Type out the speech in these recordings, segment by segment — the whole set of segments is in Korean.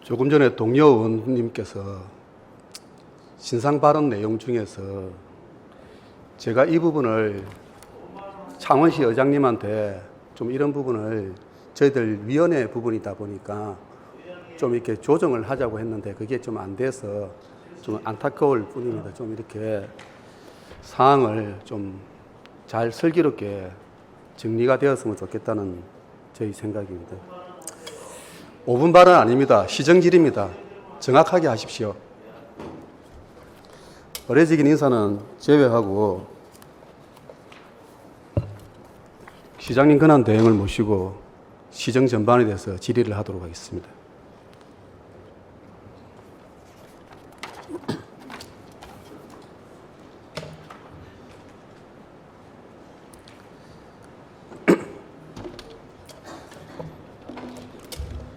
조금 전에 동료 의원님께서 신상 발언 내용 중에서 제가 이 부분을 창원시 의장님한테 좀 이런 부분을 저희들 위원회 부분이다 보니까 좀 이렇게 조정을 하자고 했는데 그게 좀 안 돼서 좀 안타까울 뿐입니다. 좀 이렇게 사항을 좀 잘 슬기롭게 정리가 되었으면 좋겠다는 저희 생각입니다. 5분 발언 아닙니다. 시정질입니다. 정확하게 하십시오. 어려지긴 인사는 제외하고 시장님 권한 대행을 모시고 시정 전반에 대해서 질의를 하도록 하겠습니다.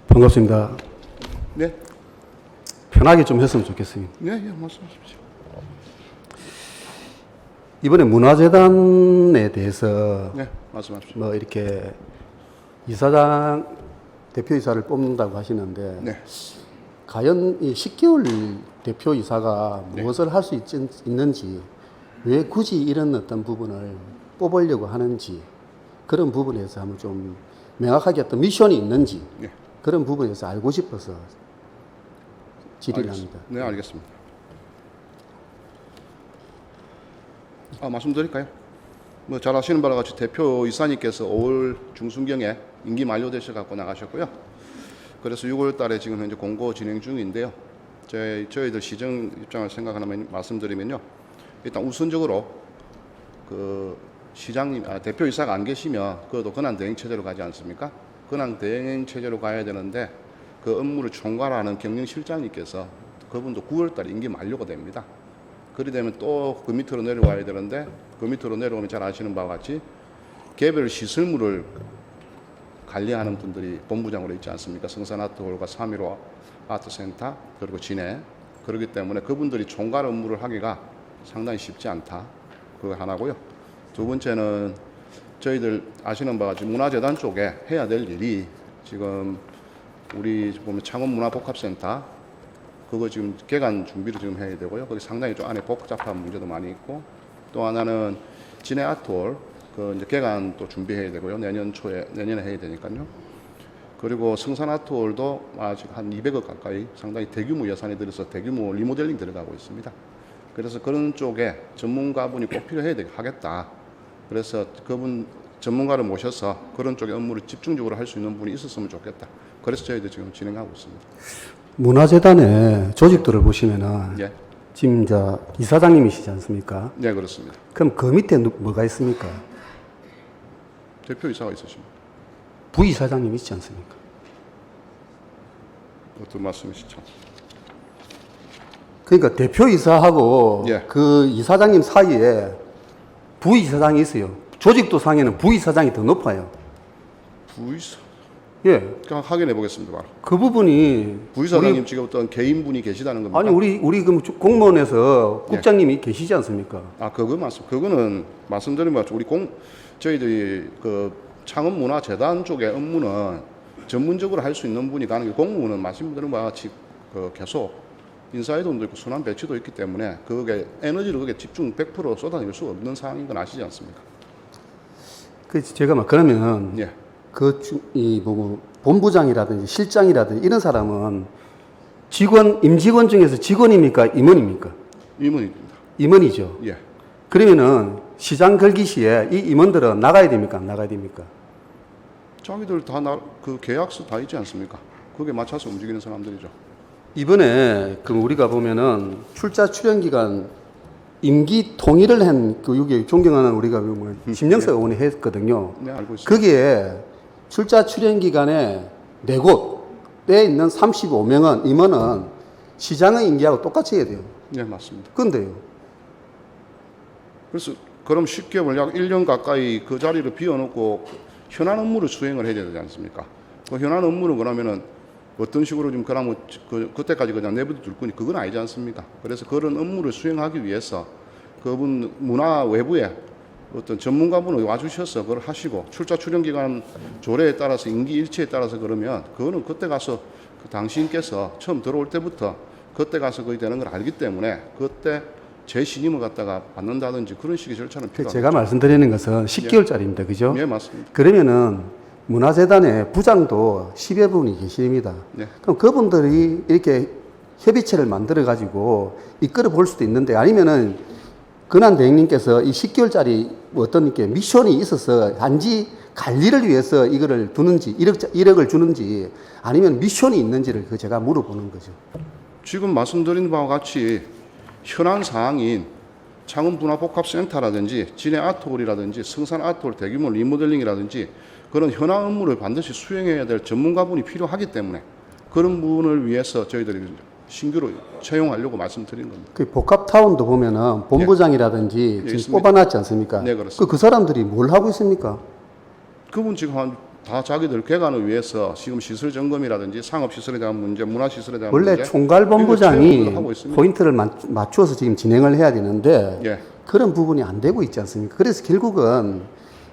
반갑습니다. 네. 편하게 좀 했으면 좋겠습니다. 네, 예, 말씀하십시오. 이번에 문화재단에 대해서 네, 말씀하십시오. 뭐 이렇게 이사장 대표이사를 뽑는다고 하시는데 네. 과연 이 10개월 대표이사가 무엇을 할 수 있는지 왜 굳이 이런 어떤 부분을 뽑으려고 하는지 그런 부분에서 한번 좀 명확하게 어떤 미션이 있는지 네. 그런 부분에서 알고 싶어서 질의를 합니다. 네, 알겠습니다. 말씀드릴까요? 뭐 잘 아시는 바와 같이 대표이사님께서 5월 중순경에 임기 만료되셔 갖고 나가셨고요. 그래서 6월 달에 지금 현재 공고 진행 중인데요. 저희들 시정 입장을 생각하면 말씀드리면요. 일단 우선적으로 그 시장님, 대표이사가 안 계시면 그것도 권한 대행 체제로 가지 않습니까? 권한 대행 체제로 가야 되는데 그 업무를 총괄하는 경영실장님께서 그분도 9월 달에 임기 만료가 됩니다. 그리 되면 또 그 밑으로 내려와야 되는데 그 밑으로 내려오면 잘 아시는 바와 같이 개별 시설물을 관리하는 분들이 본부장으로 있지 않습니까? 성산아트홀과 3.15 아트센터 그리고 진해 그렇기 때문에 그분들이 총괄 업무를 하기가 상당히 쉽지 않다. 그거 하나고요. 두 번째는 저희들 아시는 바와 같이 문화재단 쪽에 해야 될 일이 지금 우리 보면 창원문화복합센터 그거 지금 개관 준비를 지금 해야 되고요. 거기 상당히 좀 안에 복잡한 문제도 많이 있고 또 하나는 진해 아트홀 그 이제 개관 또 준비해야 되고요. 내년에 해야 되니까요. 그리고 성산 아트홀도 아직 한 200억 가까이 상당히 대규모 예산이 들어서 대규모 리모델링 들어가고 있습니다. 그래서 그런 쪽에 전문가분이 꼭 필요해야 하겠다. 그래서 그분 전문가를 모셔서 그런 쪽의 업무를 집중적으로 할 수 있는 분이 있었으면 좋겠다. 그래서 저희도 지금 진행하고 있습니다. 문화재단의 조직들을 보시면은 예. 지금 이사장님이시지 않습니까? 네, 그렇습니다. 그럼 그 밑에 뭐가 있습니까? 대표이사가 있으십니다. 부이사장님 있지 않습니까? 어떤 말씀이시죠? 그러니까 대표이사하고 예. 그 이사장님 사이에 부이사장이 있어요. 조직도 상에는 부이사장이 더 높아요. 부이사 예. 그냥 확인해 보겠습니다. 바로. 그 부분이 부이사장님 지금 어떤 개인분이 계시다는 겁니까? 아니 우리 그 공무원에서 국장님이 계시지 않습니까? 그거는 말씀드린 것 같죠. 저희들이 그 창원문화재단 쪽의 업무는 전문적으로 할 수 있는 분이 가는 게 공무원은 말씀드린 바와 같이 그 계속 인사이동도 있고 순환 배치도 있기 때문에 그게 에너지를 그게 집중 100% 쏟아낼 수 없는 상황인 건 아시지 않습니까? 그 제가 그러면 예. 본부장이라든지 실장이라든지 이런 사람은 임직원 중에서 직원입니까? 임원입니까? 임원입니다. 임원이죠. 예. 그러면은 시장 걸기 시에 이 임원들은 나가야 됩니까? 안 나가야 됩니까? 자기들 그 계약서 다 있지 않습니까? 그게 맞춰서 움직이는 사람들이죠. 이번에 그 우리가 보면은 출자 출연 기간 임기 통일을 한 교육에 존경하는 우리가 심영석 의원이 했거든요. 네, 알고 있습니다. 거기에 출자 출연 기간에 4곳에 있는 35명은 임원은 시장의 임기하고 똑같이 해야 돼요. 네, 맞습니다. 근데요. 그래서 그럼 10개월 약 1년 가까이 그 자리를 비워놓고 현안 업무를 수행을 해야 되지 않습니까? 그 현안 업무는 그러면은 어떤 식으로 좀 그러면 그때까지 그냥 내버려 둘 거니 그건 아니지 않습니까? 그래서 그런 업무를 수행하기 위해서 그분 문화 외부에 어떤 전문가분을 와주셔서 그걸 하시고 출자 출연 기간 조례에 따라서 임기 일치에 따라서 그러면 그거는 그때 가서 그 당신께서 처음 들어올 때부터 그때 가서 그게 되는 걸 알기 때문에 그때 제 신임을 갖다가 받는다든지 그런 식의 절차는 필요합니다. 제가 말씀드리는 것은 10개월짜리입니다. 그죠? 예, 맞습니다. 그러면은 문화재단의 부장도 10여 분이 계십니다. 네. 그럼 그분들이 이렇게 협의체를 만들어 가지고 이끌어 볼 수도 있는데 아니면은 근한 대행님께서 이 10개월짜리 어떤 이렇게 미션이 있어서 단지 관리를 위해서 이거를 두는지 1억을 주는지 아니면 미션이 있는지를 그 제가 물어보는 거죠. 지금 말씀드린 바와 같이 현안 사항인 창원분화복합센터라든지 진해 아트홀이라든지 성산 아트홀 대규모 리모델링이라든지 그런 현안 업무를 반드시 수행해야 될 전문가분이 필요하기 때문에 그런 분을 위해서 저희들이 신규로 채용하려고 말씀드린 겁니다. 그 복합타운도 보면은 본부장이라든지 예, 지금 있습니다. 뽑아놨지 않습니까? 네, 그렇습니다. 그 사람들이 뭘 하고 있습니까? 그분 지금 다 자기들 개관을 위해서 지금 시설 점검이라든지 상업시설에 대한 문제, 문화시설에 대한 원래 문제 총괄본부장이 이거 하고 있습니다. 포인트를 맞추어서 지금 진행을 해야 되는데 예. 그런 부분이 안 되고 있지 않습니까? 그래서 결국은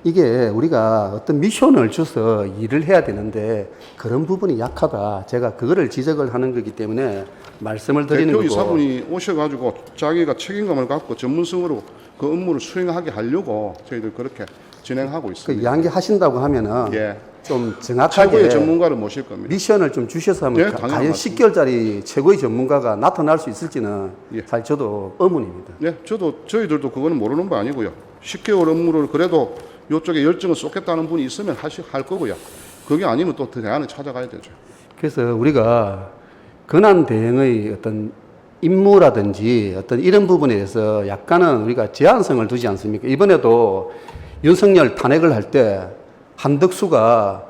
이게 우리가 어떤 미션을 줘서 일을 해야 되는데 그런 부분이 약하다. 제가 그거를 지적을 하는 거기 때문에 말씀을 드리는 거고. 대표이사분이 오셔가지고 자기가 책임감을 갖고 전문성으로 그 업무를 수행하게 하려고 저희들 그렇게 진행하고 그 있습니다. 이야기하신다고 하면은 예. 좀 정확하게 최고의 전문가를 모실 겁니다. 미션을 좀 주셔서 하면 예, 당연히 과연 맞습니다. 10개월짜리 최고의 전문가가 나타날 수 있을지는 예. 사실 저도 의문입니다. 네, 저희들도 그거는 모르는 바 아니고요. 10개월 업무를 그래도 이쪽에 열정을 쏟겠다는 분이 있으면 할 거고요. 그게 아니면 또 대안을 찾아가야 되죠. 그래서 우리가 근한 대행의 어떤 임무라든지 어떤 이런 부분에 대해서 약간은 우리가 제한성을 두지 않습니까? 이번에도 윤석열 탄핵을 할 때 한덕수가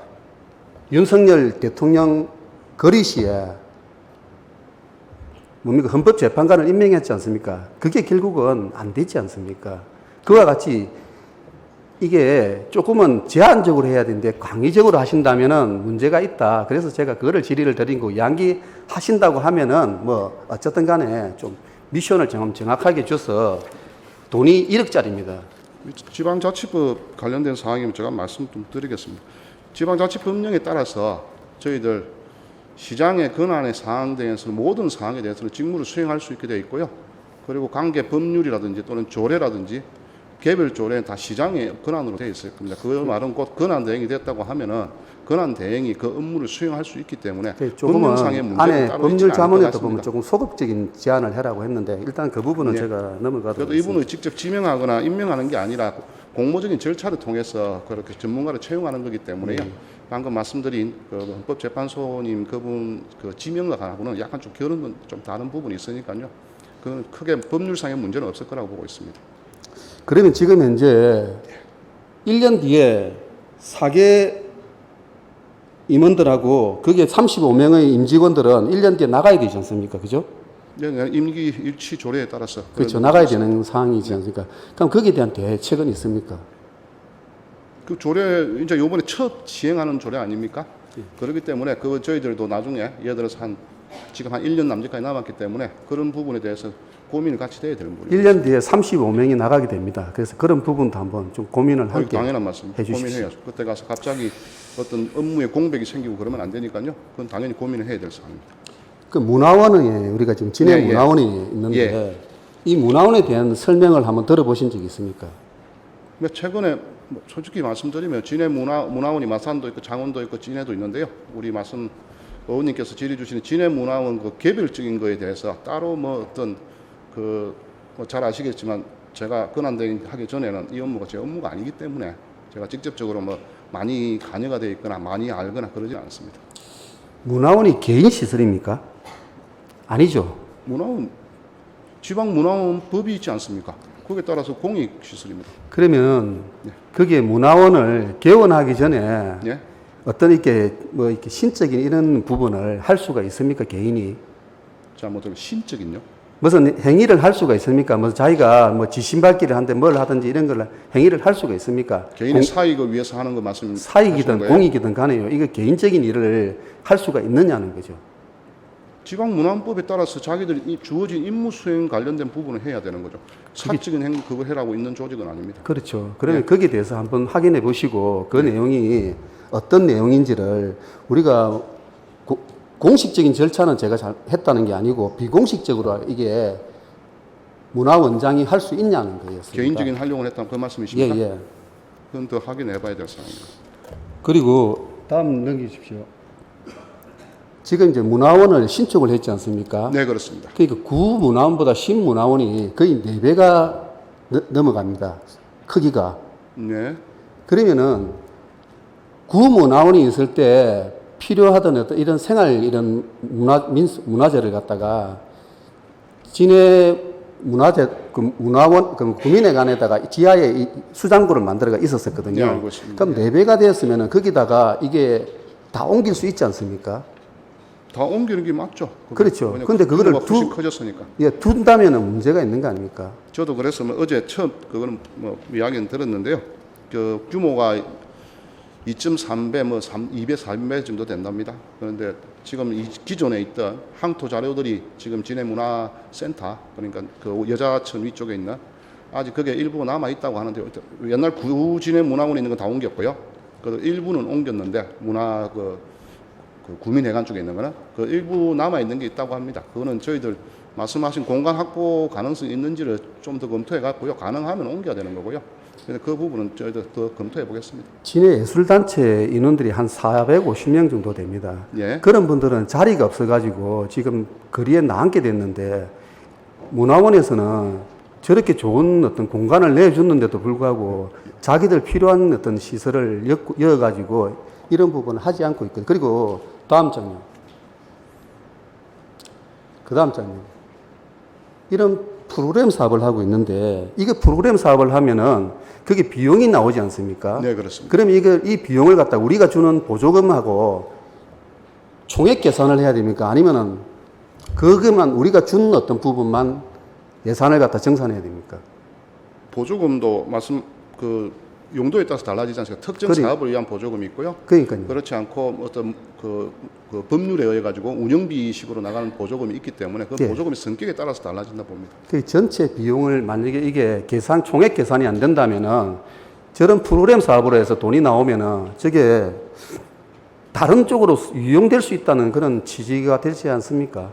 윤석열 대통령 거리 시에 뭡니까? 헌법재판관을 임명했지 않습니까? 그게 결국은 안 되지 않습니까? 그와 같이 이게 조금은 제한적으로 해야 되는데 광의적으로 하신다면은 문제가 있다. 그래서 제가 그거를 질의를 드린 거고 양기하신다고 하면은 뭐 어쨌든 간에 좀 미션을 정확하게 줘서 돈이 1억짜리입니다. 지방자치법 관련된 사항이면 제가 말씀 좀 드리겠습니다. 지방자치법령에 따라서 저희들 시장의 권한의 사항 등에서는 모든 사항에 대해서는 직무를 수행할 수 있게 되어 있고요. 그리고 관계 법률이라든지 또는 조례라든지 개별 조례는 다 시장의 권한으로 되어 있을 겁니다. 그 말은 곧 권한 대행이 됐다고 하면은 권한 대행이 그 업무를 수행할 수 있기 때문에 법령상의 조금은 문제는 안에 따로 법률 있지는 않을 것 자문에도 같습니다. 보면 조금 소극적인 제안을 해라고 했는데 일단 그 부분은 네. 제가 넘어가도록 그래도 하겠습니다. 이분을 직접 지명하거나 임명하는 게 아니라 공모적인 절차를 통해서 그렇게 전문가를 채용하는 거기 때문에요. 방금 말씀드린 그 헌법재판소님 그분 그 지명하고는 약간 좀 결은 좀 다른 부분이 있으니까요. 그 크게 법률상의 문제는 없을 거라고 보고 있습니다. 그러면 지금 현재 1년 뒤에 4개 임원들하고 그게 35명의 임직원들은 1년 뒤에 나가야 되지 않습니까? 그죠? 네, 임기 일치 조례에 따라서 그렇죠. 나가야 되는 상황이지 않습니까? 그럼 거기에 대한 대책은 있습니까? 그 조례 이제 요번에 첫 시행하는 조례 아닙니까? 그렇기 때문에 그 저희들도 나중에 예를 들어서 지금 한 1년 남짓까지 남았기 때문에 그런 부분에 대해서 고민을 같이 해야 되는 부분입니다. 1년 뒤에 35명이 나가게 됩니다. 그래서 그런 부분도 한번 좀 고민을 함께 당연한 말씀입니다. 해주십시오. 고민해야죠. 그때 가서 갑자기 어떤 업무에 공백이 생기고 그러면 안 되니까요. 그건 당연히 고민을 해야 될 사항입니다. 그 문화원에 우리가 지금 진해 예, 예. 문화원이 있는데 예. 이 문화원에 대한 설명을 한번 들어보신 적이 있습니까? 근데 최근에 솔직히 말씀드리면 진해 문화원이 마산도 있고 장원도 있고 진해도 있는데요. 우리 말씀 의원님께서 질의 주시는 진해 문화원 그 개별적인 거에 대해서 따로 뭐 어떤 잘 아시겠지만 제가 권한대행 하기 전에는 이 업무가 제 업무가 아니기 때문에 제가 직접적으로 뭐 많이 관여가 되어 있거나 많이 알거나 그러지 않습니다. 문화원이 개인 시설입니까? 아니죠. 문화원 지방 문화원 법이 있지 않습니까? 거기에 따라서 공익 시설입니다. 그러면 네. 그게 문화원을 개원하기 전에 예? 어떤 이렇게 뭐 이렇게 신적인 이런 부분을 할 수가 있습니까? 개인이 자, 뭐 신적인요? 무슨 행위를 할 수가 있습니까? 뭐 자기가 뭐 지신밟기를 하는데 뭘 하든지 이런 걸 행위를 할 수가 있습니까? 개인의 사익을 위해서 하는 거 말씀 사익이든 공익이든 간에요. 이거 개인적인 일을 할 수가 있느냐는 거죠. 지방문화원법에 따라서 자기들이 주어진 임무 수행 관련된 부분을 해야 되는 거죠. 사적인 행위 그걸 해라고 있는 조직은 아닙니다. 그렇죠. 그러면 거기에 대해서 한번 확인해 보시고 그 내용이 어떤 내용인지를 우리가 공식적인 절차는 제가 잘 했다는 게 아니고 비공식적으로 이게 문화원장이 할 수 있냐는 거였습니다. 개인적인 활용을 했다는 그 말씀이십니까? 예, 예. 그건 더 확인해 봐야 될 사항입니다. 그리고 다음 넘기십시오. 지금 이제 문화원을 신청을 했지 않습니까? 네, 그렇습니다. 그러니까 구문화원보다 신문화원이 거의 4배가 넘어갑니다. 크기가. 네. 그러면은 구문화원이 있을 때 필요하던 어떤 이런 생활 이런 문화재를 갖다가 진해 문화재 그 문화원 그 구민회관에다가 지하에 이 수장고를 만들어가 있었었거든요. 네, 알고 있습니다. 그럼 4배가 되었으면은 거기다가 이게 다 옮길 수 있지 않습니까? 다 옮기는 게 맞죠. 그렇죠. 왜냐면 근데 그거를 규모가 훨씬 커졌으니까. 예, 둔다면은 문제가 있는 거 아닙니까? 저도 그래서 뭐 어제 처음 그거는 뭐 이야기는 들었는데요. 그 규모가 2.3배, 뭐 2배, 3배 정도 된답니다. 그런데 지금 이 기존에 있던 항토 자료들이 지금 진해문화센터, 그러니까 그 여자천 위쪽에 있는 아직 그게 일부 남아 있다고 하는데요. 옛날 구진해문화원에 있는 건 다 옮겼고요. 그 일부는 옮겼는데 문화 그 구민회관 쪽에 있는 거는 그 일부 남아 있는 게 있다고 합니다. 그거는 저희들 말씀하신 공간 확보 가능성이 있는지를 좀 더 검토해 갖고요. 가능하면 옮겨야 되는 거고요. 그래서 그 부분은 저희들 더 검토해 보겠습니다. 진해 예술단체 인원들이 한 450명 정도 됩니다. 예. 그런 분들은 자리가 없어가지고 지금 거리에 나앉게 됐는데 문화원에서는 저렇게 좋은 어떤 공간을 내줬는데도 불구하고 자기들 필요한 어떤 시설을 여어가지고 이런 부분을 하지 않고 있거든요. 그리고 다음 장면. 그 다음 장면. 이런 프로그램 사업을 하고 있는데 이게 프로그램 사업을 하면은 그게 비용이 나오지 않습니까? 네, 그렇습니다. 그러면 이 비용을 갖다 우리가 주는 보조금하고 총액 계산을 해야 됩니까? 아니면은 그것만 우리가 준 어떤 부분만 예산을 갖다 정산해야 됩니까? 보조금도 말씀 그 용도에 따라서 달라지지 않습니까? 특정 그러니까. 사업을 위한 보조금이 있고요. 그러니까요. 그렇지 않고 어떤 그 법률에 의해 가지고 운영비식으로 나가는 보조금이 있기 때문에 그 예. 보조금의 성격에 따라서 달라진다 봅니다. 그 전체 비용을 만약에 이게 총액 계산이 안 된다면은 저런 프로그램 사업으로 해서 돈이 나오면은 저게 다른 쪽으로 유용될 수 있다는 그런 취지가 되지 않습니까?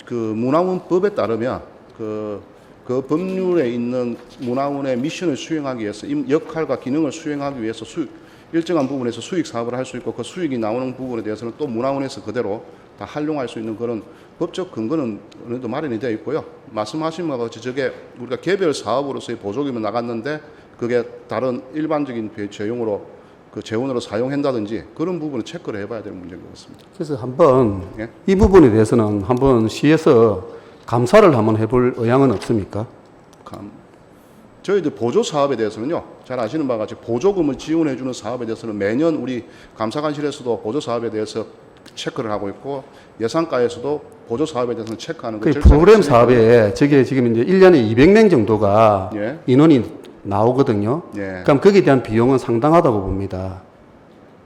그 문화원법에 따르면 그 법률에 있는 문화원의 미션을 수행하기 위해서 역할과 기능을 수행하기 위해서 일정한 부분에서 수익 사업을 할 수 있고 그 수익이 나오는 부분에 대해서는 또 문화원에서 그대로 다 활용할 수 있는 그런 법적 근거는 어느 정도 마련이 되어 있고요. 말씀하신 바와 같이 저게 우리가 개별 사업으로서의 보조금이 나갔는데 그게 다른 일반적인 재용으로 그 재원으로 사용한다든지 그런 부분을 체크를 해봐야 될 문제인 것 같습니다. 그래서 한번 예? 이 부분에 대해서는 한번 시에서 감사를 한번 해볼 의향은 없습니까? 저희들 보조 사업에 대해서는요, 잘 아시는 바와 같이 보조금을 지원해 주는 사업에 대해서는 매년 우리 감사관실에서도 보조 사업에 대해서 체크를 하고 있고 예산과에서도 보조 사업에 대해서는 체크하는 그 절차가 프로그램 있으니까. 사업에 저게 지금 이제 1년에 200명 정도가 예. 인원이 나오거든요. 예. 그럼 거기에 대한 비용은 상당하다고 봅니다.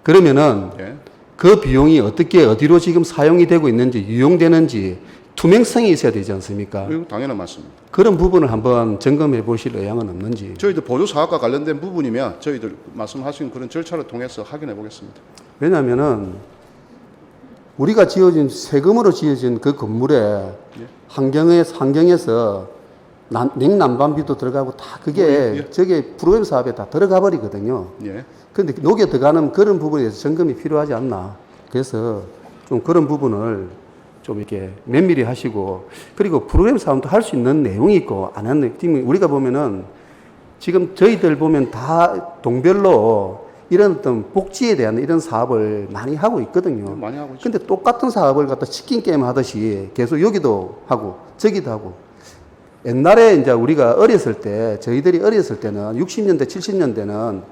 그러면은 예. 그 비용이 어떻게 어디로 지금 사용이 되고 있는지 유용되는지 투명성이 있어야 되지 않습니까? 이거 당연한 말씀입니다. 그런 부분을 한번 점검해 보실 의향은 없는지. 저희들 보조 사업과 관련된 부분이면 저희들 말씀하신 그런 절차를 통해서 확인해 보겠습니다. 왜냐하면은 우리가 지어진 세금으로 지어진 그 건물에 환경에서 냉난방비도 들어가고 다 그게 예. 저게 프로그램 사업에 다 들어가 버리거든요. 예. 그런데 녹여 들어가는 그런 부분에 대해서 점검이 필요하지 않나. 그래서 좀 그런 부분을 좀 이렇게 면밀히 하시고 그리고 프로그램 사업도 할 수 있는 내용이 있고 안 하는 지금 우리가 보면은 지금 저희들 보면 다 동별로 이런 어떤 복지에 대한 이런 사업을 많이 하고 있거든요. 많이 하고 있죠. 근데 똑같은 사업을 갖다 치킨 게임 하듯이 계속 여기도 하고 저기도 하고 옛날에 이제 우리가 어렸을 때 저희들이 어렸을 때는 60년대 70년대는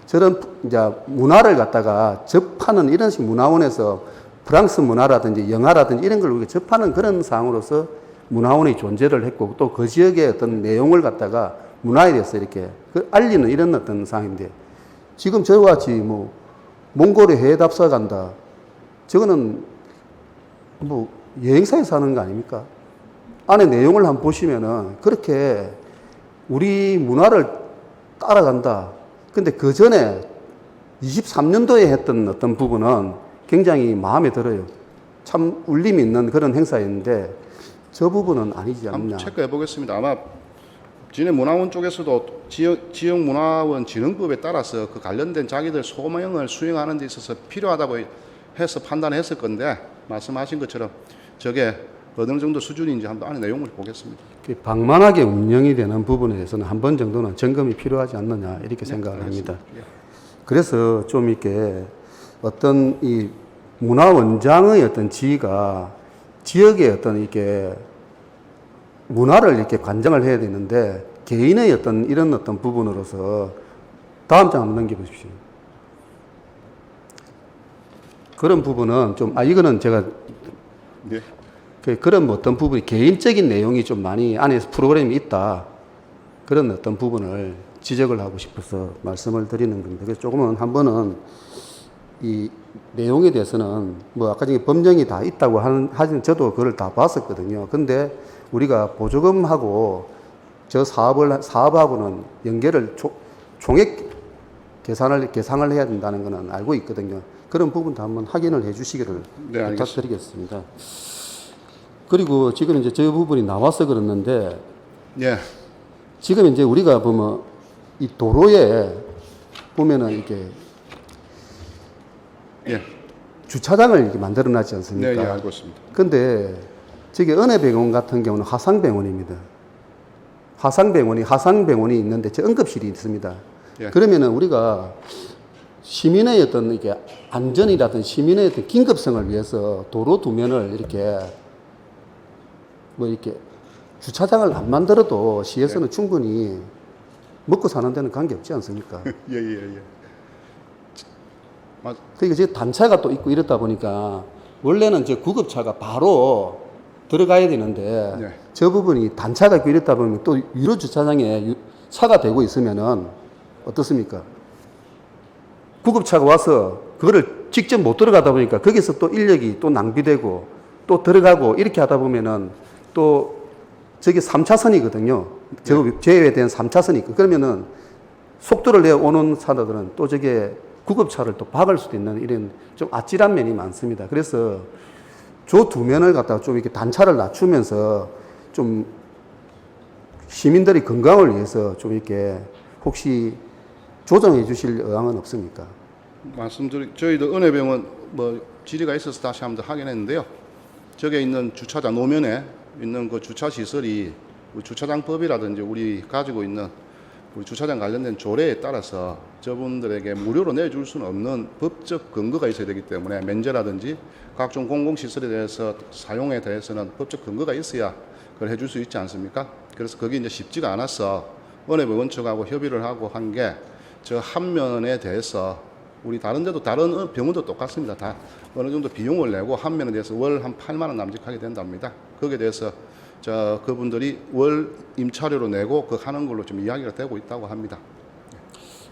저런 이제 문화를 갖다가 접하는 이런 식 문화원에서 프랑스 문화라든지 영화라든지 이런 걸 우리가 접하는 그런 상황으로서 문화원이 존재를 했고 또 그 지역의 어떤 내용을 갖다가 문화에 대해서 이렇게 알리는 이런 어떤 상황인데 지금 저와 같이 뭐 몽골에 해외 답사 간다. 저거는 뭐 여행사에서 하는 거 아닙니까? 안에 내용을 한번 보시면은 그렇게 우리 문화를 따라간다. 근데 그 전에 23년도에 했던 어떤 부분은 굉장히 마음에 들어요. 참 울림이 있는 그런 행사였는데 저 부분은 아니지 않나. 한번 체크해 보겠습니다. 아마 진해문화원 쪽에서도 지역문화원 진흥법에 따라서 그 관련된 자기들 소명을 수행하는 데 있어서 필요하다고 해서 판단했을 건데 말씀하신 것처럼 저게 어느 정도 수준인지 한번 안에 내용을 보겠습니다. 방만하게 운영이 되는 부분에 대해서는 한 번 정도는 점검이 필요하지 않느냐 이렇게 생각을 합니다. 예. 그래서 좀 이렇게 어떤 이 문화원장의 어떤 지위가 지역의 어떤 이렇게 문화를 이렇게 관장을 해야 되는데 개인의 어떤 이런 어떤 부분으로서 다음 장 한번 넘겨보십시오. 그런 부분은 좀, 이거는 제가 예. 그런 어떤 부분이 개인적인 내용이 좀 많이 안에서 프로그램이 있다. 그런 어떤 부분을 지적을 하고 싶어서 말씀을 드리는 겁니다. 그래서 조금은 한 번은 이 내용에 대해서는 뭐 아까 전에 법령이 다 있다고 하지만 저도 그걸 다 봤었거든요. 근데 우리가 보조금하고 저 사업하고는 연계를 총액 계상을 해야 된다는 거는 알고 있거든요. 그런 부분도 한번 확인을 해 주시기를 네, 부탁드리겠습니다. 그리고 지금 이제 저 부분이 나와서 그랬는데 예. 지금 이제 우리가 보면 이 도로에 보면은 이렇게 예. 주차장을 이렇게 만들어 놨지 않습니까? 네, 예, 알고 있습니다. 근데 저기 은혜병원 같은 경우는 화상병원입니다. 화상병원이 있는데 저 응급실이 있습니다. 예. 그러면은 우리가 시민의 어떤 이게 안전이라든 시민의 어떤 긴급성을 위해서 도로 두 면을 이렇게 뭐 이렇게 주차장을 안 만들어도 시에서는 충분히 먹고 사는 데는 관계없지 않습니까? 예, 예, 예. 그러니까 지금 단차가 또 있고 이렇다 보니까 원래는 저 구급차가 바로 들어가야 되는데 네. 저 부분이 단차가 있고 이렇다 보면 또 유로 주차장에 차가 되고 있으면은 어떻습니까? 구급차가 와서 그거를 직접 못 들어가다 보니까 거기서 또 인력이 또 낭비되고 또 들어가고 이렇게 하다 보면은 또 저게 3차선이거든요. 저 제외에 대한 3차선이 있고 그러면은 속도를 내어 오는 차들은 또 저게 구급차를 또 박을 수도 있는 이런 좀 아찔한 면이 많습니다. 그래서 저 두 면을 갖다가 좀 이렇게 단차를 낮추면서 좀 시민들의 건강을 위해서 좀 이렇게 혹시 조정해 주실 의향은 없습니까? 저희도 은혜병원 뭐 질의가 있어서 다시 한번 더 확인했는데요. 저게 있는 주차장 노면에 있는 그 주차 시설이 주차장법이라든지 우리 가지고 있는 우리 주차장 관련된 조례에 따라서 저분들에게 무료로 내줄 수는 없는 법적 근거가 있어야 되기 때문에 면제라든지 각종 공공시설에 대해서 사용에 대해서는 법적 근거가 있어야 그걸 해줄 수 있지 않습니까? 그래서 그게 이제 쉽지가 않아서 은혜병원 측하고 협의를 하고 한 게 저 한 면에 대해서 우리 다른 데도 다른 병원도 똑같습니다. 다 어느 정도 비용을 내고 한 면에 대해서 월 한 8만 원 남짓하게 된답니다. 거기에 대해서 그분들이 월 임차료로 내고 그 하는 걸로 좀 이야기가 되고 있다고 합니다.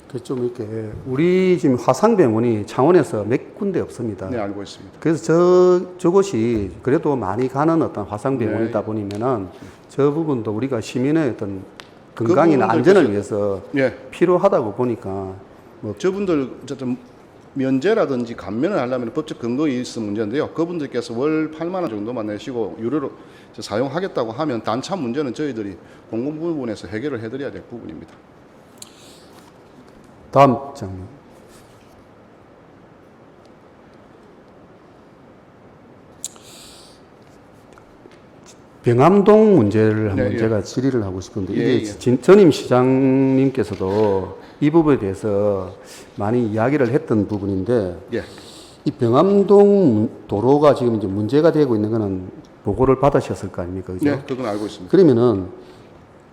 그 좀 이렇게 우리 지금 화상병원이 창원에서 몇 군데 없습니다. 네, 알고 있습니다. 그래서 저곳이 그래도 많이 가는 어떤 화상병원이다 네. 보니면은 저 부분도 우리가 시민의 어떤 건강이나 그 안전을 부분들 위해서 예, 필요하다고 보니까 저분들 어쨌든 면제라든지 감면을 하려면 법적 근거가 있으면 문제인데요. 그분들께서 월 8만 원 정도만 내시고 유료로 사용하겠다고 하면 단차 문제는 저희들이 공공부문에서 해결을 해드려야 될 부분입니다. 다음 장면. 병암동 문제를 한번 네, 예. 제가 질의를 하고 싶은데 예, 이게 전임 시장님께서도 이 부분에 대해서 많이 이야기를 했던 부분인데 예, 이 병암동 도로가 지금 이제 문제가 되고 있는 거는 보고를 받으셨을 거 아닙니까? 그죠? 네, 그건 알고 있습니다. 그러면은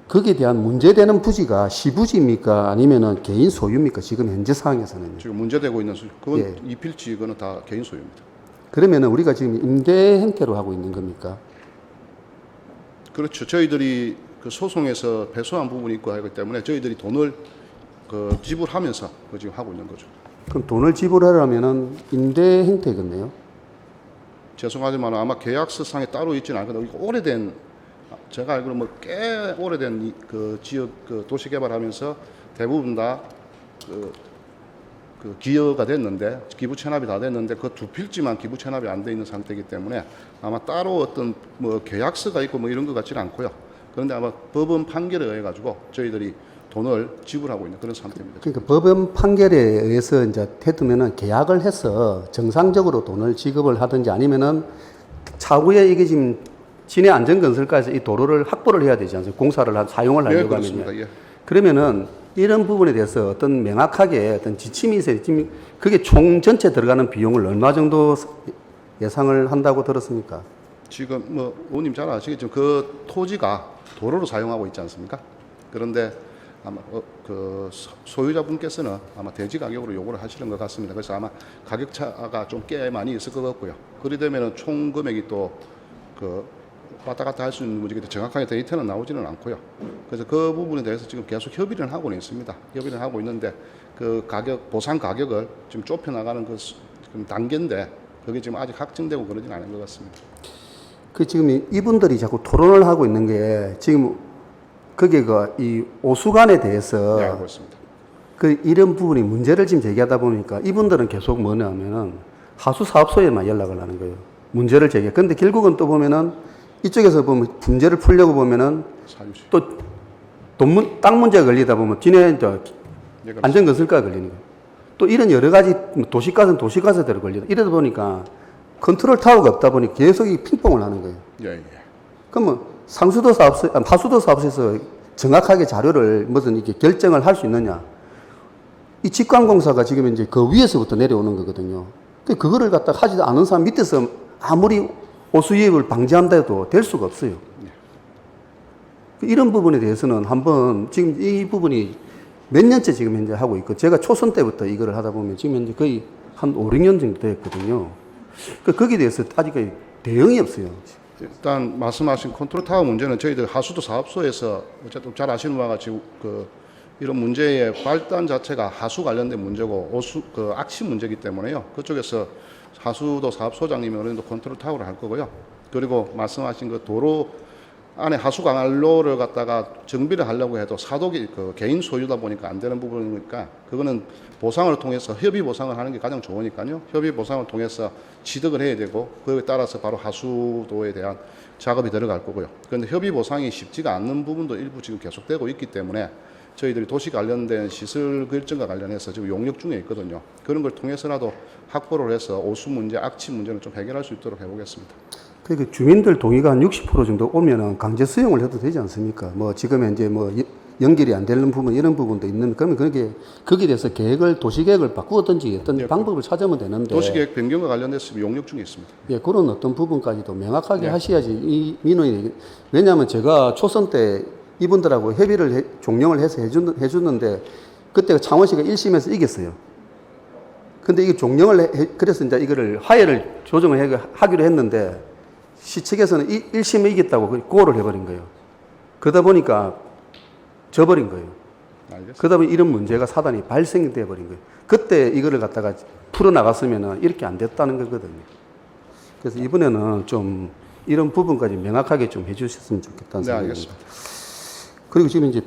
거기에 대한 문제되는 부지가 시부지입니까? 아니면은 개인 소유입니까? 지금 현재 상황에서는. 지금 문제되고 있는 그건 예. 이 필지 그거는 다 개인 소유입니다. 그러면은 우리가 지금 임대 형태로 하고 있는 겁니까? 그렇죠. 저희들이 그 소송에서 배수한 부분이 있고 하기 때문에 저희들이 돈을 그 지불하면서 그 지금 하고 있는 거죠. 그럼 돈을 지불하려면은 임대 형태겠네요. 죄송하지만 아마 계약서상에 따로 있지는 않거든요. 이거 오래된 제가 알기로 뭐 꽤 오래된 그 지역 그 도시 개발하면서 대부분 다 그 그 기여가 됐는데 기부 체납이 다 됐는데 그 두 필지만 기부 체납이 안 돼 있는 상태이기 때문에 아마 따로 어떤 뭐 계약서가 있고 뭐 이런 것 같지는 않고요. 그런데 아마 법원 판결에 의해 가지고 저희들이 돈을 지불하고 있는 그런 상태입니다. 그러니까 법원 판결에 의해서 이제 해두면은 계약을 해서 정상적으로 돈을 지급을 하든지 아니면은 차후에 이게 지금 진해 안전건설까지 이 도로를 확보를 해야 되지 않습니까? 공사를 사용을 예, 하려고 그렇습니다. 하면요. 예. 그러면은 이런 부분에 대해서 어떤 명확하게 어떤 지침이 있어야 지금 그게 총 전체 들어가는 비용을 얼마 정도 예상을 한다고 들었습니까? 지금 뭐 의원님 잘 아시겠지만 그 토지가 도로로 사용하고 있지 않습니까? 그런데 아마 그 소유자분께서는 아마 대지 가격으로 요구를 하시는 것 같습니다. 그래서 아마 가격 차가 좀 꽤 많이 있을 것 같고요. 그리 되면은 총 금액이 또 그 왔다 갔다 할 수 있는 문제기 때문에 정확하게 데이터는 나오지는 않고요. 그래서 그 부분에 대해서 지금 계속 협의를 하고는 있습니다. 협의를 하고 있는데 그 가격 보상 가격을 지금 좁혀 나가는 그 지금 단계인데 그게 지금 아직 확정되고 그러진 않은 것 같습니다. 그 지금 이분들이 자꾸 토론을 하고 있는 게 지금 그게 그 이 오수관에 대해서 네, 알고 있습니다. 그 이런 부분이 문제를 지금 제기하다 보니까 이분들은 계속 뭐냐면은 하수 사업소에만 연락을 하는 거예요. 문제를 제기해. 근데 결국은 또 보면은 이쪽에서 보면 문제를 풀려고 보면은 사유지. 또 땅 문제가 걸리다 보면 뒤에 저 예, 그렇습니다. 안전건설가가 걸리는 거예요. 또 이런 여러 가지 도시가스는 도시가스대로 걸리다. 이러다 보니까 컨트롤 타워가 없다 보니 계속 이 핑퐁을 하는 거예요. 예, 예. 그러면 상수도 사업소, 하수도 사업소에서 정확하게 자료를 무슨 이렇게 결정을 할 수 있느냐? 이 직관공사가 지금 이제 그 위에서부터 내려오는 거거든요. 그거를 갖다 하지도 않은 사람 밑에서 아무리 오수유입을 방지한다 해도 될 수가 없어요. 이런 부분에 대해서는 한번 지금 이 부분이 몇 년째 지금 현재 하고 있고 제가 초선 때부터 이거를 하다 보면 지금 현재 거의 한 5, 6년 정도 됐거든요. 거기에 대해서 아직까지 대응이 없어요. 일단 말씀하신 컨트롤 타워 문제는 저희들 하수도 사업소에서 어쨌든 잘 아시는 바와 같이 그 이런 문제의 발단 자체가 하수 관련된 문제고 오수 그 악취 문제이기 때문에요. 그쪽에서 하수도 사업소장님이 어느 정도 컨트롤 타워를 할 거고요. 그리고 말씀하신 그 도로 안에 하수 강활로를 갖다가 정비를 하려고 해도 사독이 그 개인 소유다 보니까 안 되는 부분이니까 그거는 보상을 통해서 협의 보상을 하는 게 가장 좋으니까요. 협의 보상을 통해서 취득을 해야 되고 그에 따라서 바로 하수도에 대한 작업이 들어갈 거고요. 그런데 협의 보상이 쉽지가 않는 부분도 일부 지금 계속되고 있기 때문에 저희들이 도시 관련된 시설 결정과 관련해서 지금 용역 중에 있거든요. 그런 걸 통해서라도 확보를 해서 오수 문제, 악취 문제는 좀 해결할 수 있도록 해보겠습니다. 그러니까 주민들 동의가 한 60% 정도 오면은 강제 수용을 해도 되지 않습니까? 뭐 지금 이제 뭐 연결이 안 되는 부분 이런 부분도 있는 그러면 그게 거기에 대해서 도시 계획을 바꾸든지 어떤 예, 방법을 찾으면 되는데 도시계획 변경과 관련돼서 용역 중에 있습니다. 예, 그런 어떤 부분까지도 명확하게 하셔야지 이 민원이 왜냐하면 제가 초선 때 이분들하고 협의를 종령을 해서 해줬는데 그때 창원시가 1심에서 이겼어요. 근데 이게 종령을 그래서 이제 이거를 하해를 조정을 하기로 했는데 시측에서는 1심에 이겼다고 고를 해버린 거예요. 그러다 보니까 져버린 거예요. 알겠습니다. 그러다 보니 이런 문제가 사단이 발생이 돼버린 거예요. 그때 이거를 갖다가 풀어나갔으면 이렇게 안 됐다는 거거든요. 그래서 이번에는 좀 이런 부분까지 명확하게 좀 해주셨으면 좋겠다는 네, 생각입니다. 알겠습니다. 그리고 지금 이제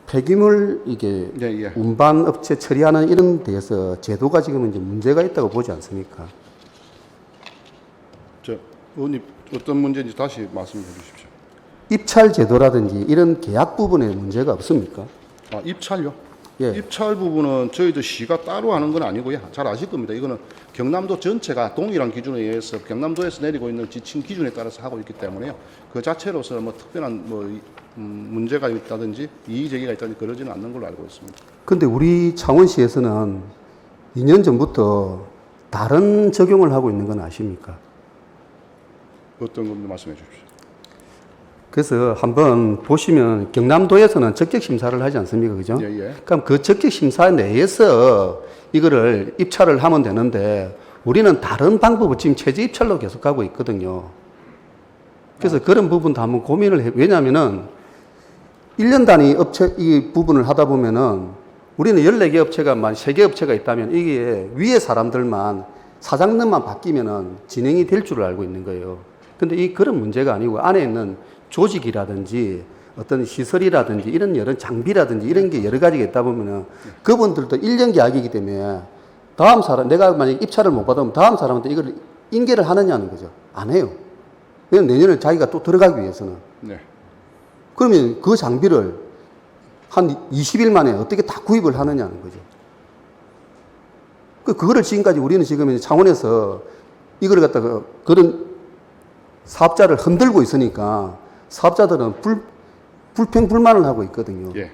폐기물 이게 예, 예. 운반 업체 처리하는 이런 데에서 제도가 지금 이제 문제가 있다고 보지 않습니까? 저 의원님 어떤 문제인지 다시 말씀해 주십시오. 입찰 제도라든지 이런 계약 부분에 문제가 없습니까? 아, 입찰요? 예. 입찰 부분은 저희도 시가 따로 하는 건 아니고요. 잘 아실 겁니다. 이거는 경남도 전체가 동일한 기준에 의해서 경남도에서 내리고 있는 지침 기준에 따라서 하고 있기 때문에요. 그 자체로서 뭐 특별한 문제가 있다든지 이의 제기가 있다든지 그러지는 않는 걸로 알고 있습니다. 근데 우리 창원시에서는 2년 전부터 다른 적용을 하고 있는 건 아십니까? 어떤 건지 말씀해 주십시오. 그래서 한번 보시면 경남도에서는 적격 심사를 하지 않습니까? 그죠? 예, 예. 그럼 그 적격 심사 내에서 이거를 입찰을 하면 되는데 우리는 다른 방법을 지금 체제 입찰로 계속 가고 있거든요. 그래서 그런 부분도 한번 고민을 해. 왜냐하면은 1년 단위 업체 이 부분을 하다 보면은 우리는 14개 업체가 만 3개 업체가 있다면 이게 위에 사람들만 사장님만 바뀌면은 진행이 될 줄 알고 있는 거예요. 근데 그런 문제가 아니고 안에 있는 조직이라든지 어떤 시설이라든지 이런 여러 장비라든지 이런 게 여러 가지가 있다 보면은 그분들도 1년 계약이기 때문에 다음 사람, 내가 만약에 입찰을 못 받으면 다음 사람한테 이걸 인계를 하느냐는 거죠. 안 해요. 왜냐면 내년에 자기가 또 들어가기 위해서는. 네. 그러면 그 장비를 한 20일 만에 어떻게 다 구입을 하느냐는 거죠. 그거를 지금까지 우리는 지금 창원에서 이걸 갖다가 그런 사업자를 흔들고 있으니까 사업자들은 불평불만을 하고 있거든요. 예.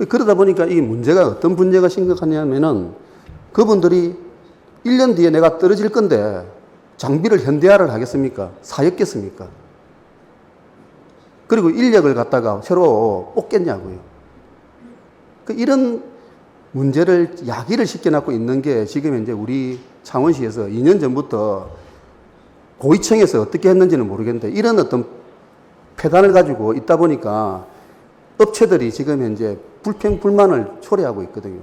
그러다 보니까 이 문제가 어떤 문제가 심각하냐면은 그분들이 1년 뒤에 내가 떨어질 건데 장비를 현대화를 하겠습니까? 사였겠습니까? 그리고 인력을 갖다가 새로 뽑겠냐고요. 이런 문제를 야기를 시켜놓고 있는 게 지금 이제 우리 창원시에서 2년 전부터 고위층에서 어떻게 했는지는 모르겠는데 이런 어떤 폐단을 가지고 있다 보니까 업체들이 지금 현재 불평불만을 초래하고 있거든요.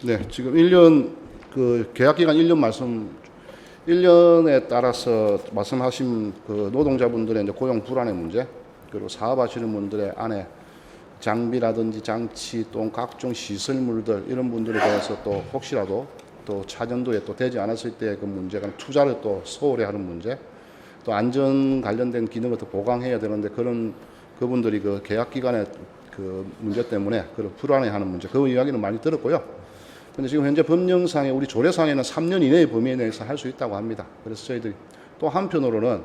네, 지금 1년 그 계약 기간 1년에 따라서 말씀하신 그 노동자분들의 이제 고용 불안의 문제, 그리고 사업하시는 분들의 안에 장비라든지 장치 또 각종 시설물들 이런 분들에 대해서 또 혹시라도 또 차년도에 또 되지 않았을 때 그 문제가 투자를 또 소홀히 하는 문제, 또 안전 관련된 기능을 더 보강해야 되는데 그런 그분들이 그 계약 기간의 그 문제 때문에 그런 불안해하는 문제, 그 이야기는 많이 들었고요. 근데 지금 현재 법령상에 우리 조례상에는 3년 이내의 범위 내에서 할 수 있다고 합니다. 그래서 저희들이 또 한편으로는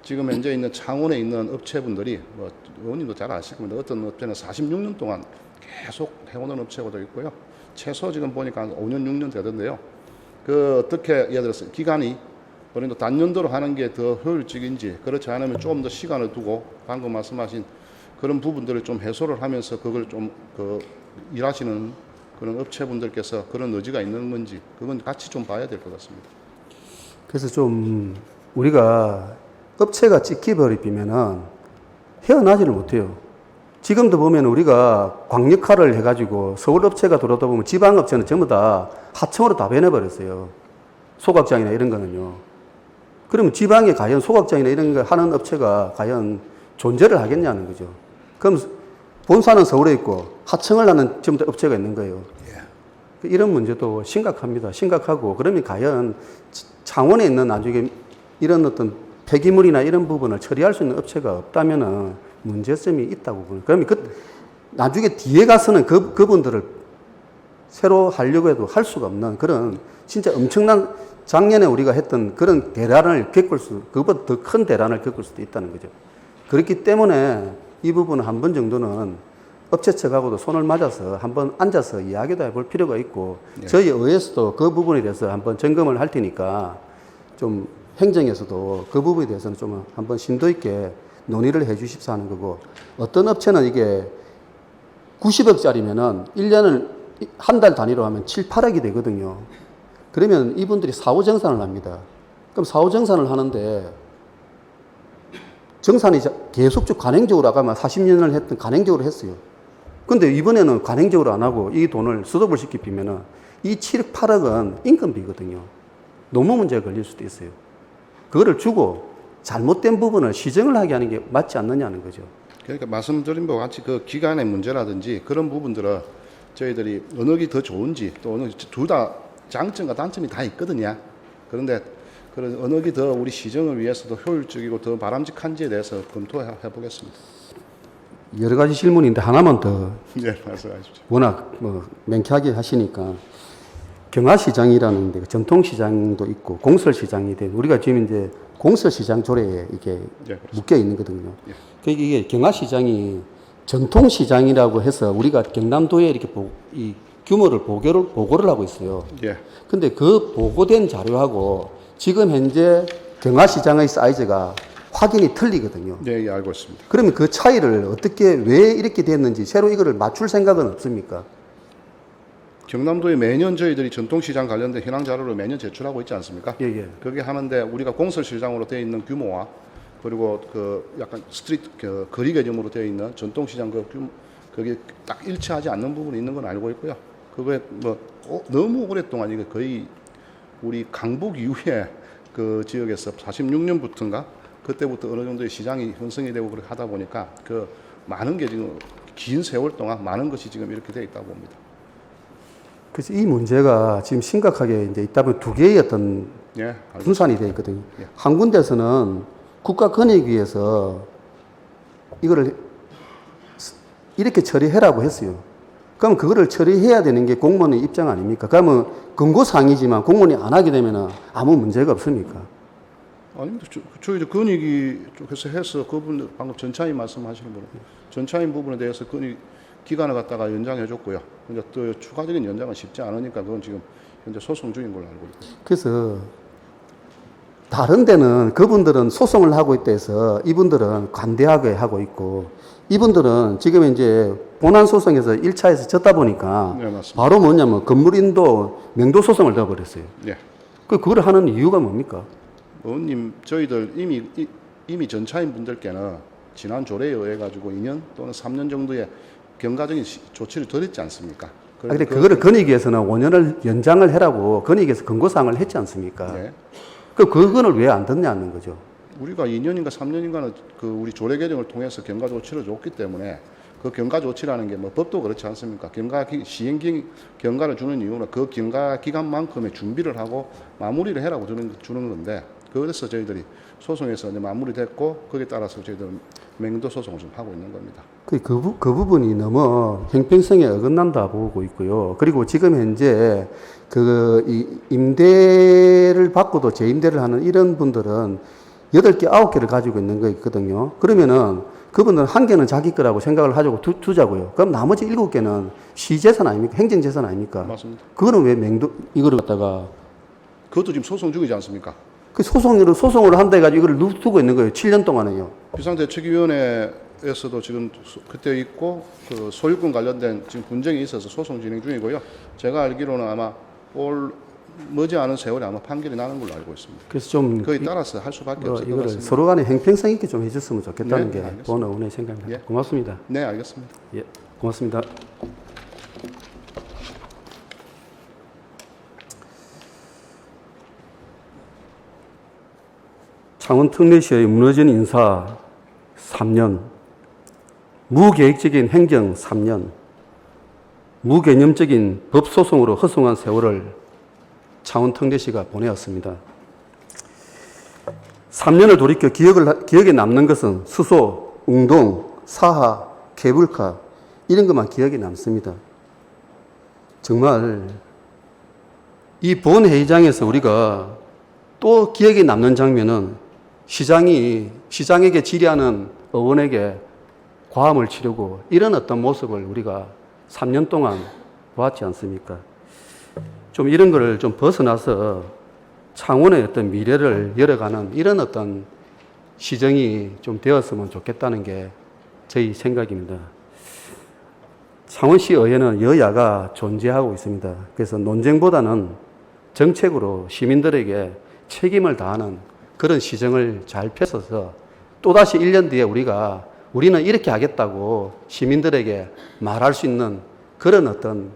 지금 현재 있는 창원에 있는 업체분들이 뭐 의원님도 잘 아실 겁니다. 어떤 업체는 46년 동안 계속 해오는 업체도 있고요. 최소 지금 보니까 한 5년, 6년 되던데요. 그 어떻게 예를 들어서 기간이 우리도 단년도로 하는 게 더 효율적인지 그렇지 않으면 좀 더 시간을 두고 방금 말씀하신 그런 부분들을 좀 해소를 하면서 그걸 좀 그 일하시는 그런 업체분들께서 그런 의지가 있는 건지 그건 같이 좀 봐야 될 것 같습니다. 그래서 좀 우리가 업체가 찍혀버리면은 헤어나지를 못해요. 지금도 보면 우리가 광역화를 해가지고 서울 업체가 들어오다 보면 지방 업체는 전부 다 하청으로 다 변해버렸어요. 소각장이나 이런 거는요. 그러면 지방에 과연 소각장이나 이런 거 하는 업체가 과연 존재를 하겠냐는 거죠. 그럼 본사는 서울에 있고 하청을 하는 전부 다 업체가 있는 거예요. 이런 문제도 심각합니다. 심각하고 그러면 과연 창원에 있는 나중에 이런 어떤 폐기물이나 이런 부분을 처리할 수 있는 업체가 없다면은 문제점이 있다고 보는. 그러면 나중에 뒤에 가서는 그분들을 새로 하려고 해도 할 수가 없는 그런 진짜 엄청난 작년에 우리가 했던 그런 대란을 그것보다 더 큰 대란을 겪을 수도 있다는 거죠. 그렇기 때문에 이 부분은 한 번 정도는 업체 측하고도 손을 맞아서 한번 앉아서 이야기도 해볼 필요가 있고 저희 의회에서도 그 부분에 대해서 한번 점검을 할 테니까 좀 행정에서도 그 부분에 대해서는 좀 한번 심도 있게 논의를 해 주십사 하는 거고 어떤 업체는 이게 90억짜리면은 1년을 한 달 단위로 하면 7, 8억이 되거든요. 그러면 이분들이 사후정산을 합니다. 그럼 사후정산을 하는데 정산이 계속 관행적으로 아까 40년을 했던 관행적으로 했어요. 근데 이번에는 관행적으로 안 하고 이 돈을 수도을 시키면은 이 7억, 8억은 인건비거든요. 노무 문제가 걸릴 수도 있어요. 그거를 주고 잘못된 부분을 시정을 하게 하는 게 맞지 않느냐는 거죠. 그러니까 말씀드린 바와 같이 그 기간의 문제라든지 그런 부분들은 저희들이 어느 게 더 좋은지 또 어느 둘 다 장점과 단점이 다 있거든요. 그런데 그런 어느 게 더 우리 시정을 위해서도 효율적이고 더 바람직한지에 대해서 검토해 보겠습니다. 여러 가지 질문인데 하나만 더 네, 말씀하십시오. 워낙 뭐 명쾌하게 하시니까 경화시장이라는 데 전통시장도 있고 공설시장이 돼 우리가 지금 이제 공설시장 조례에 이게 네, 묶여 있는 거거든요. 예. 그러니까 이게 경화시장이 전통시장이라고 해서 우리가 경남도에 이렇게 이 규모를 보고를 하고 있어요. 예. 근데 그 보고된 자료하고 지금 현재 경화시장의 사이즈가 확연히 틀리거든요. 네, 예, 알고 있습니다. 그러면 그 차이를 어떻게 왜 이렇게 됐는지 새로 이거를 맞출 생각은 없습니까? 경남도에 매년 저희들이 전통시장 관련된 현황 자료를 매년 제출하고 있지 않습니까? 예, 예. 그게 하는데 우리가 공설시장으로 되어 있는 규모와 그리고 그 약간 스트리트 그 거리 개념으로 되어 있는 전통시장 그 규모 그게 딱 일치하지 않는 부분이 있는 건 알고 있고요. 그거에 뭐 너무 오랫동안 이게 거의 우리 강북 이후에 그 지역에서 46년부터인가 그때부터 어느 정도의 시장이 형성이 되고 그렇게 하다 보니까 그 많은 게 지금 긴 세월 동안 많은 것이 지금 이렇게 되어 있다고 봅니다. 그래서 이 문제가 지금 심각하게 이제 있다 보면 두 개의 어떤 예, 알겠습니다. 분산이 되어 있거든요. 예. 한 군데서는 국가 권익위에서 이거를 이렇게 처리해라고 했어요. 그러면 그거를 처리해야 되는 게 공무원의 입장 아닙니까? 그러면 권고사항이지만 공무원이 안 하게 되면 아무 문제가 없습니까? 아닙니다. 저희 권익위 쪽에서 해서 그분 방금 전차인 말씀하시는 분 전차인 부분에 대해서 권익 기간을 갖다가 연장해 줬고요. 근데 또 추가적인 연장은 쉽지 않으니까 그건 지금 현재 소송 중인 걸로 알고 있고요. 그래서 다른 데는 그분들은 소송을 하고 있다 해서 이분들은 관대하게 하고 있고 이분들은 지금 이제 본안 소송에서 1차에서 졌다 보니까 네, 맞습니다. 바로 뭐냐면 건물인도 명도 소송을 넣어버렸어요. 예. 그걸 하는 이유가 뭡니까? 의원님, 저희들 이미 전차인 분들께는 지난 조례에 의해 가지고 2년 또는 3년 정도의 경과적인 조치를 드렸지 않습니까? 근데 그거를 권익위에서는 5년을 연장을 해라고 권익위에서 권고사항을 했지 않습니까? 네. 그거는 왜 안 듣냐는 거죠. 우리가 2년인가 3년인가는 그 우리 조례 개정을 통해서 경과 조치를 줬기 때문에 그 경과 조치라는 게 뭐 법도 그렇지 않습니까? 경과를 주는 이유는 그 경과 기간만큼의 준비를 하고 마무리를 해라고 주는 건데 그래서 저희들이 소송에서 이제 마무리됐고 거기에 따라서 저희들은 맹도 소송을 좀 하고 있는 겁니다. 그 부분이 너무 형평성에 어긋난다 보고 있고요. 그리고 지금 현재 이 임대를 받고도 재임대를 하는 이런 분들은 8개, 9개를 가지고 있는 거 있거든요. 그러면은 그분들은 한 개는 자기 거라고 생각을 하자고 두자고요. 그럼 나머지 7개는 시재산 아닙니까? 행정재산 아닙니까? 맞습니다. 그거는 왜 이거를 갖다가 그것도 지금 소송 중이지 않습니까? 그 소송으로 한다 해가지고 이걸 두고 있는 거예요. 7년 동안에요. 비상대책위원회에서도 지금 그때 있고 그 소유권 관련된 지금 분쟁이 있어서 소송 진행 중이고요. 제가 알기로는 아마 머지않은 세월에 아마 판결이 나는 걸로 알고 있습니다. 그래서 좀 거기에 따라서 할 수밖에 없을 것 이거를 같습니다. 서로 간에 형평성 있게 좀 해줬으면 좋겠다는 네, 게 알겠습니다. 본 의원의 생각입니다. 예. 고맙습니다. 네, 알겠습니다. 예, 고맙습니다. 창원특례시의 무너진 인사 3년, 무계획적인 행정 3년, 무개념적인 법소송으로 허송한 세월을 창원특례시가 보내었습니다. 3년을 돌이켜 기억에 남는 것은 수소, 웅동, 사하, 케이블카 이런 것만 기억에 남습니다. 정말 이 본회의장에서 우리가 또 기억에 남는 장면은 시장에게 질의하는 의원에게 과음을 치르고 이런 어떤 모습을 우리가 3년 동안 보았지 않습니까? 좀 이런 거를 좀 벗어나서 창원의 어떤 미래를 열어가는 이런 어떤 시정이 좀 되었으면 좋겠다는 게 저희 생각입니다. 창원시 의회는 여야가 존재하고 있습니다. 그래서 논쟁보다는 정책으로 시민들에게 책임을 다하는 그런 시정을 잘 펴서서 또다시 1년 뒤에 우리는 이렇게 하겠다고 시민들에게 말할 수 있는 그런 어떤